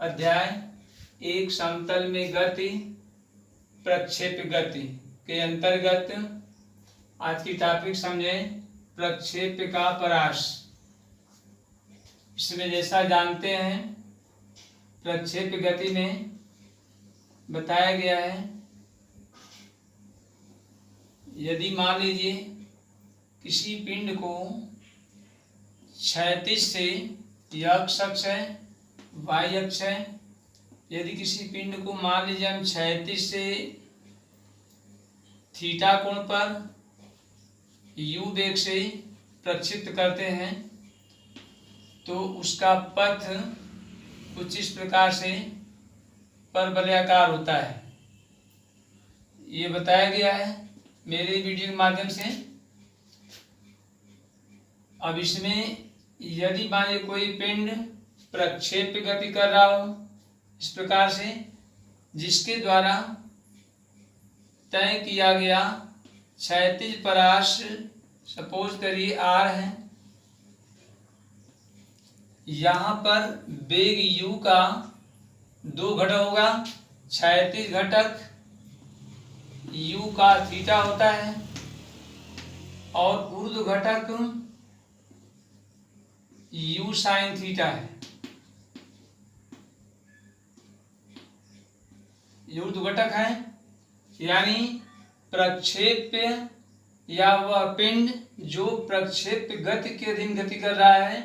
अध्याय 1 समतल में गति प्रक्षेप गति के अंतर्गत आज की टॉपिक समझे प्रक्षेप का परास। इसमें जैसा जानते हैं प्रक्षेप गति में बताया गया है, यदि मान लीजिए किसी पिंड को क्षैतिज से यह अक्ष है, वाई अक्ष है। यदि किसी पिंड को मान लीजिए हम क्षैतिज से थीटा कोण पर u वेग से प्रक्षिप्त करते हैं तो उसका पथ कुछ इस प्रकार से परवलयाकार होता है। ये बताया गया है मेरे वीडियो के माध्यम से। अब इसमें यदि मान कोई पिंड प्रक्षेप गति कर रहा हो इस प्रकार से, जिसके द्वारा तय किया गया क्षैतिज परास सपोज करिए r है, यहाँ पर वेग u का दो घटक होगा। क्षैतिज घटक u का थीटा होता है और ऊर्ध्व घटक u साइन थीटा है। ये ऊर्ध्व घटक है, यानी प्रक्षेप या वह पिंड जो प्रक्षेप गति के अधीन गति कर रहा है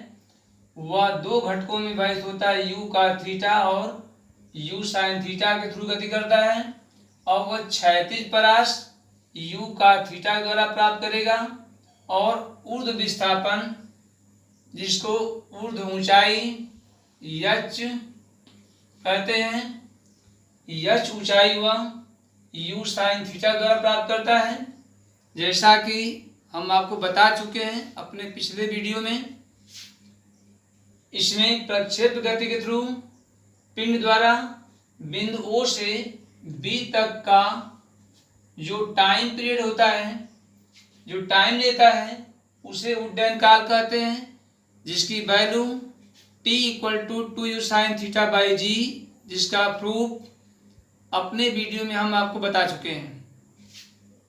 वह दो घटकों में विभाजित होता है, u का थीटा और u साइन थीटा के थ्रू गति करता है। और वह क्षैतिज परास u का थीटा द्वारा प्राप्त करेगा और ऊर्ध्व विस्थापन जिसको ऊर्ध्व ऊंचाई यच कहते हैं, यच ऊंचाई वह u साइन थीटा द्वारा प्राप्त करता है। जैसा कि हम आपको बता चुके हैं अपने पिछले वीडियो में, इसमें प्रक्षेप गति के थ्रू पिंड द्वारा बिंदु O से B तक का जो टाइम पीरियड होता है, जो टाइम लेता है, उसे उड्डयन काल कहते हैं, जिसकी value t = 2u sin theta by g, जिसका प्रूफ अपने वीडियो में हम आपको बता चुके हैं।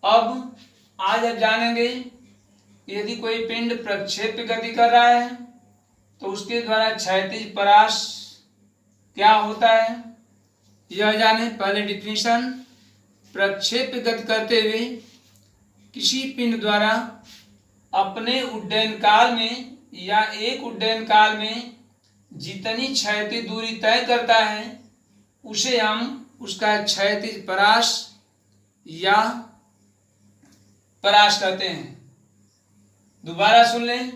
अब आज आप जानेंगे यदि कोई पिंड प्रक्षेप गति कर रहा है तो उसके द्वारा क्षैतिज परास क्या होता है, यह जाने। पहले डिफिनीशन, प्रक्षेप गति करते हुए किसी पिंड द्वारा अपने उड्डयन काल में या एक उड्डयन काल में जितनी क्षैतिज दूरी तय करता है उसे हम उसका क्षैतिज परास या परास कहते हैं। दोबारा सुन लें,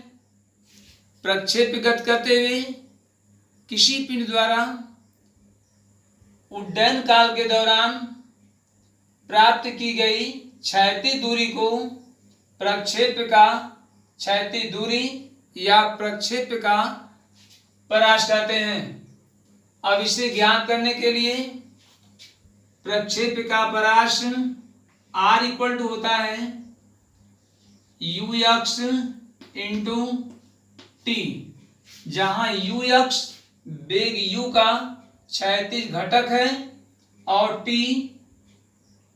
प्रक्षेप गति करते हुए किसी पिंड द्वारा उड्डयन काल के दौरान प्राप्त की गई क्षैतिज दूरी को प्रक्षेप का क्षैतिज दूरी या प्रक्षेप का परास कहते हैं। अब इसे ज्ञात करने के लिए प्रक्षेप का परास R = होता है ux इंटू टी, जहां ux वेग u का क्षैतिज घटक है और t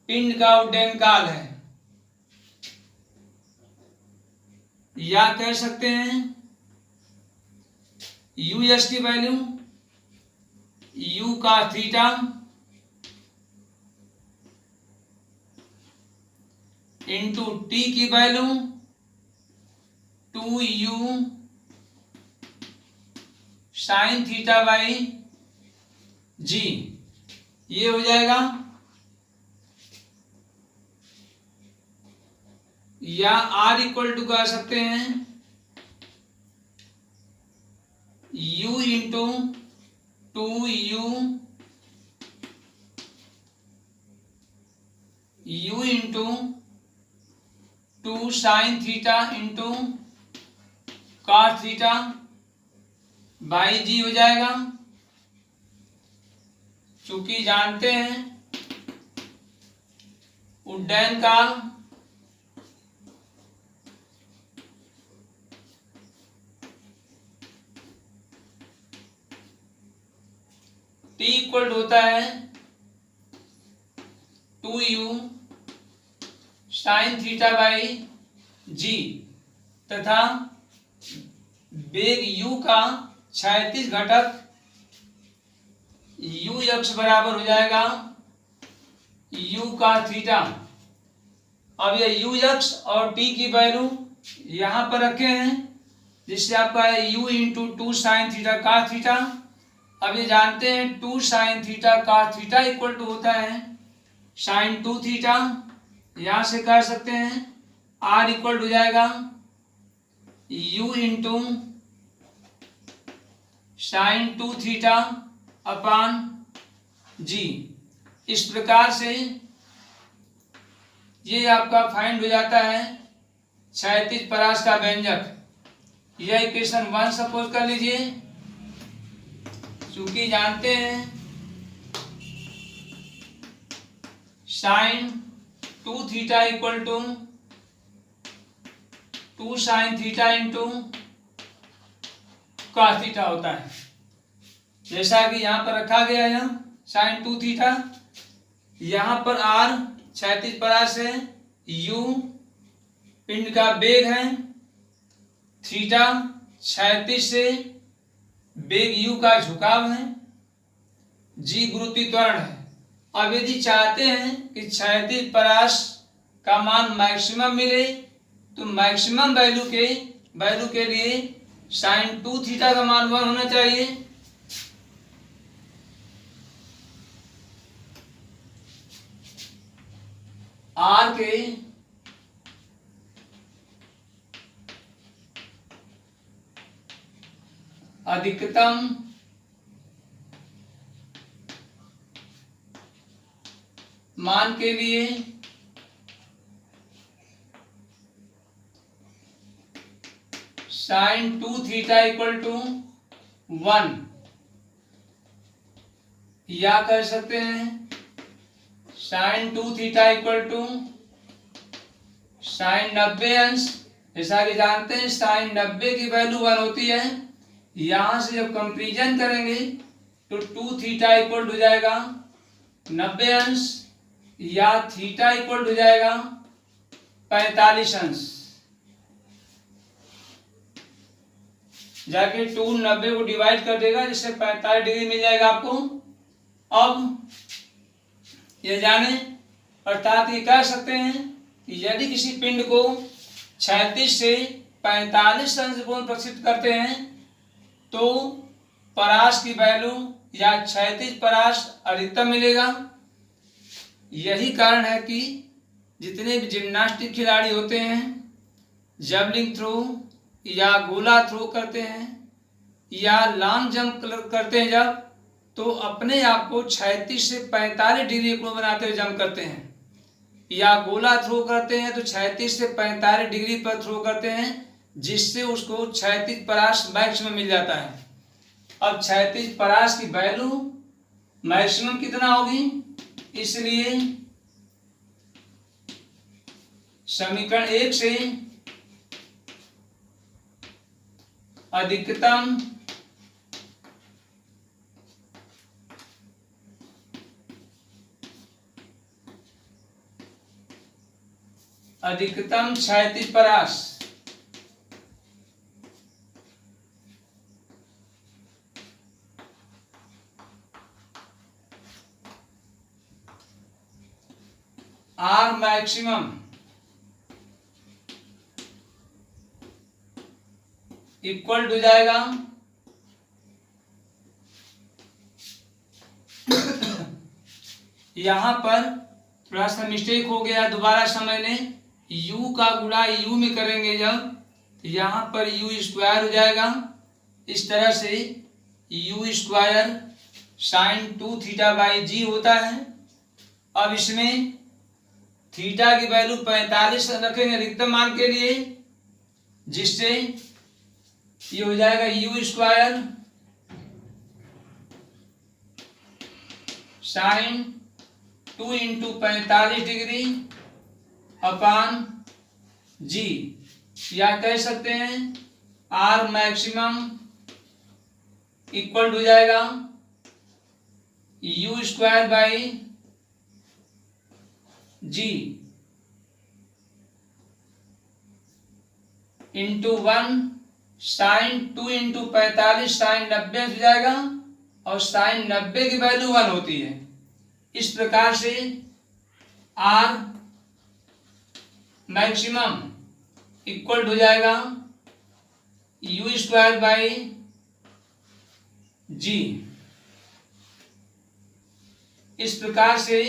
पिंड का उड्डयन काल है। या कह सकते हैं us की वैल्यू u का थीटा इंटू t की value 2u sine theta by g, ये हो जाएगा। या R = कह सकते हैं u into 2u into 2 sine theta into cos theta by g हो जाएगा। चूंकि जानते हैं उड्डयन काल इक्वल होता है 2u साइन थीटा बाई जी, तथा वेग u का क्षैतिज घटक u अक्ष बराबर हो जाएगा u का थीटा। अब ये u अक्ष और t की वैल्यू यहां पर रखे हैं, जिससे आपका है u इंटू 2 साइन थीटा का थीटा। अब ये जानते हैं 2 साइन थीटा का थीटा इक्वल टू होता है साइन 2 थीटा। यहां से कह सकते हैं r इक्वल हो जाएगा u into sine 2 theta upon g. इस प्रकार से ये आपका फाइंड हो जाता है क्षैतिज परास का व्यंजक। यह इक्वेशन 1 सपोज कर लीजिए, चूंकि जानते हैं sine 2 theta equal to 2 sine theta into cos theta होता है, जैसा कि यहां पर रखा गया है साइन 2 थीटा। यहां पर r क्षैतिज परास है, u पिंड का वेग है, थीटा क्षैतिज से वेग u का झुकाव है, g गुरुत्वीय त्वरण है। अब यदि चाहते हैं कि क्षैतिज परास का मान मैक्सिमम मिले तो मैक्सिमम वैल्यू के लिए साइन 2 थीटा का मान 1 होना चाहिए। r के अधिकतम मान के लिए साइन 2 थीटा इक्वल टू 1, या कर सकते हैं sine 2 theta equal to sine 90 अंश। जैसा कि जानते हैं साइन 90 की वैल्यू 1 होती है। यहां से जब कंपेरिजन करेंगे तो 2 थीटा इक्वल हो जाएगा 90 अंश, या थीटा इक्वल हो जाएगा 45 अंश। जाके 2 90 को डिवाइड कर देगा, जिससे 45 डिग्री मिल जाएगा आपको। अब ये जाने, अर्थात ये कह सकते हैं कि यदि किसी पिंड को क्षैतिज से 45 अंश कोण प्रक्षेपित करते हैं तो परास की वैल्यू या क्षैतिज परास अधिकतम मिलेगा। यही कारण है कि जितने भी जिम्नास्टिक खिलाड़ी होते हैं, जैवलिन थ्रो या गोला थ्रो करते हैं या लॉन्ग जंप करते हैं जब, तो अपने आप को क्षैतिज से 45 डिग्री कोण बनाते हुए जंप करते हैं, या गोला थ्रो करते हैं तो क्षैतिज से 45 डिग्री पर थ्रो करते हैं, जिससे उसको क्षैतिज परास मैक्सिमम मिल जाता है। अब क्षैतिज परास की वैल्यू मैक्सिमम कितना होगी, इसलिए समीकरण 1 से अधिकतम क्षैतिज परास R मैक्सिमम इक्वल हो जाएगा यहां पर थोड़ा सा मिस्टेक हो गया, दोबारा समझ लें। u का गुणा u में करेंगे जब, यहां पर u स्क्वायर हो जाएगा। इस तरह से u square sine 2 theta by g होता है। अब इसमें थीटा की वैल्यू 45 रखेंगे अधिकतम मान के लिए, जिससे ये हो जाएगा u square sine 2 into 45 degree upon g, या कह सकते हैं R मैक्सिमम इक्वल हो जाएगा u square by g into 1 sine 2 into 45 sine 90 हो जाएगा और साइन 90 की वैल्यू 1 होती है। इस प्रकार से आर मैक्सिमम इक्वल हो जाएगा यू स्क्वायर बाई जी। इस प्रकार से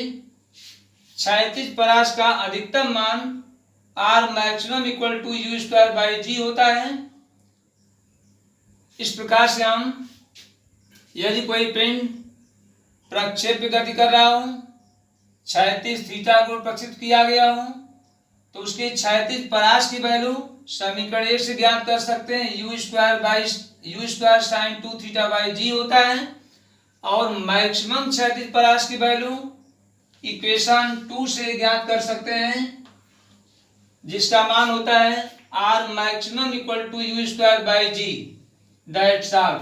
क्षैतिज परास का अधिकतम मान R maximum equal to u square by g होता है। इस प्रकार से हम यदि कोई पिंड प्रक्षेप गति कर रहा हो, क्षैतिज थीटा को प्रक्षिप्त किया गया हो, तो उसके क्षैतिज परास की वैल्यू समीकरण 1 से ज्ञात कर सकते हैं। U square sine 2 theta by g होता है और मैक्सिमम क्षैतिज परास की वैल्यू इक्वेशन 2 से ज्ञात कर सकते हैं, जिसका मान होता है R maximum equal to u square by g. That's all.